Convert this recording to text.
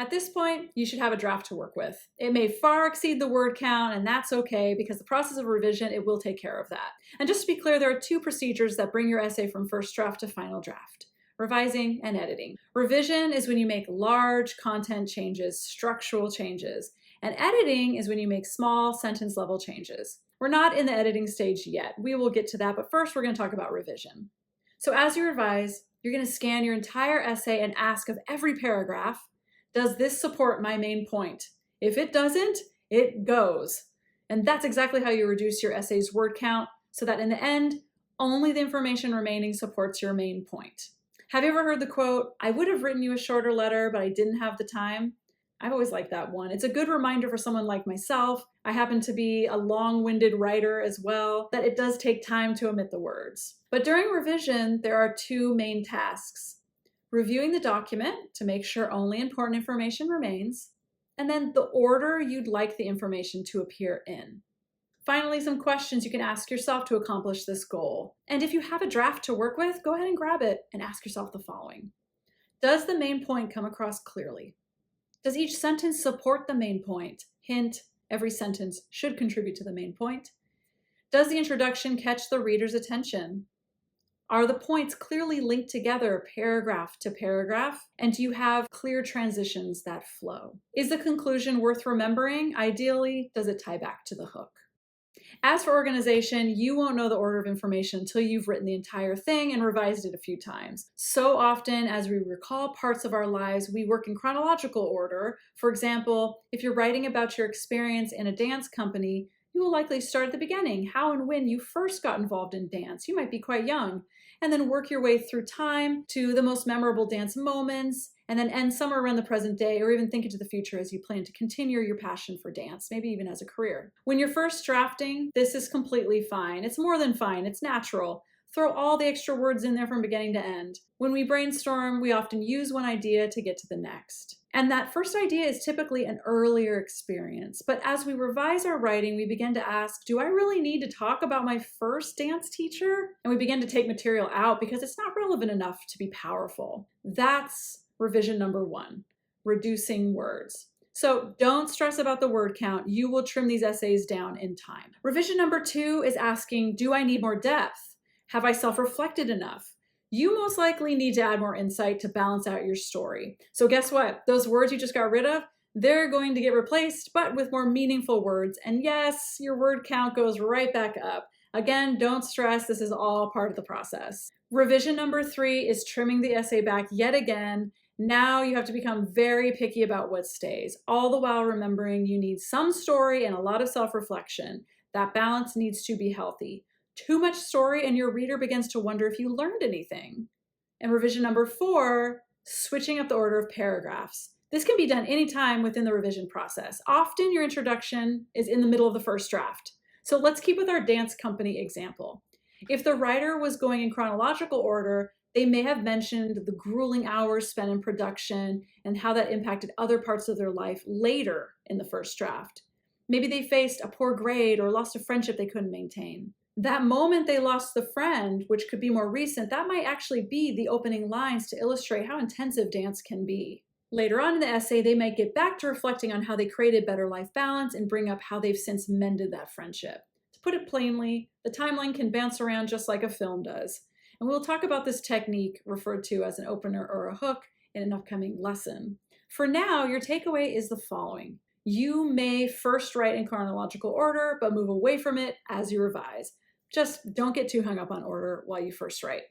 At this point, you should have a draft to work with. It may far exceed the word count, and that's okay because the process of revision, it will take care of that. And just to be clear, there are two procedures that bring your essay from first draft to final draft: revising and editing. Revision is when you make large content changes, structural changes, and editing is when you make small sentence level changes. We're not in the editing stage yet. We will get to that, but first we're going to talk about revision. So as you revise, you're going to scan your entire essay and ask of every paragraph, does this support my main point? If it doesn't, it goes. And that's exactly how you reduce your essay's word count so that in the end, only the information remaining supports your main point. Have you ever heard the quote, "I would have written you a shorter letter, but I didn't have the time"? I've always liked that one. It's a good reminder for someone like myself. I happen to be a long-winded writer as well, that it does take time to omit the words. But during revision, there are two main tasks: reviewing the document to make sure only important information remains, and then the order you'd like the information to appear in. Finally, some questions you can ask yourself to accomplish this goal. And if you have a draft to work with, go ahead and grab it and ask yourself the following. Does the main point come across clearly? Does each sentence support the main point? Hint, every sentence should contribute to the main point. Does the introduction catch the reader's attention? Are the points clearly linked together paragraph to paragraph? And do you have clear transitions that flow? Is the conclusion worth remembering? Ideally, does it tie back to the hook? As for organization, you won't know the order of information until you've written the entire thing and revised it a few times. So often, as we recall parts of our lives, we work in chronological order. For example, if you're writing about your experience in a dance company, you will likely start at the beginning, how and when you first got involved in dance. You might be quite young, and then work your way through time to the most memorable dance moments, and then end somewhere around the present day, or even think into the future as you plan to continue your passion for dance, maybe even as a career. When you're first drafting, this is completely fine. It's more than fine, it's natural. Throw all the extra words in there from beginning to end. When we brainstorm, we often use one idea to get to the next. And that first idea is typically an earlier experience. But as we revise our writing, we begin to ask, do I really need to talk about my first dance teacher? And we begin to take material out because it's not relevant enough to be powerful. That's revision number one, reducing words. So don't stress about the word count. You will trim these essays down in time. Revision number two is asking, do I need more depth? Have I self-reflected enough? You most likely need to add more insight to balance out your story. So guess what? Those words you just got rid of, they're going to get replaced, but with more meaningful words. And yes, your word count goes right back up. Again, don't stress, this is all part of the process. Revision number three is trimming the essay back yet again. Now you have to become very picky about what stays, all the while remembering you need some story and a lot of self-reflection. That balance needs to be healthy. Too much story and your reader begins to wonder if you learned anything. And revision number four, switching up the order of paragraphs. This can be done anytime within the revision process. Often your introduction is in the middle of the first draft. So let's keep with our dance company example. If the writer was going in chronological order, they may have mentioned the grueling hours spent in production and how that impacted other parts of their life later in the first draft. Maybe they faced a poor grade or lost a friendship they couldn't maintain. That moment they lost the friend, which could be more recent, that might actually be the opening lines to illustrate how intensive dance can be. Later on in the essay, they might get back to reflecting on how they created better life balance and bring up how they've since mended that friendship. To put it plainly, the timeline can bounce around just like a film does. And we'll talk about this technique referred to as an opener or a hook in an upcoming lesson. For now, your takeaway is the following. You may first write in chronological order, but move away from it as you revise. Just don't get too hung up on order while you first write.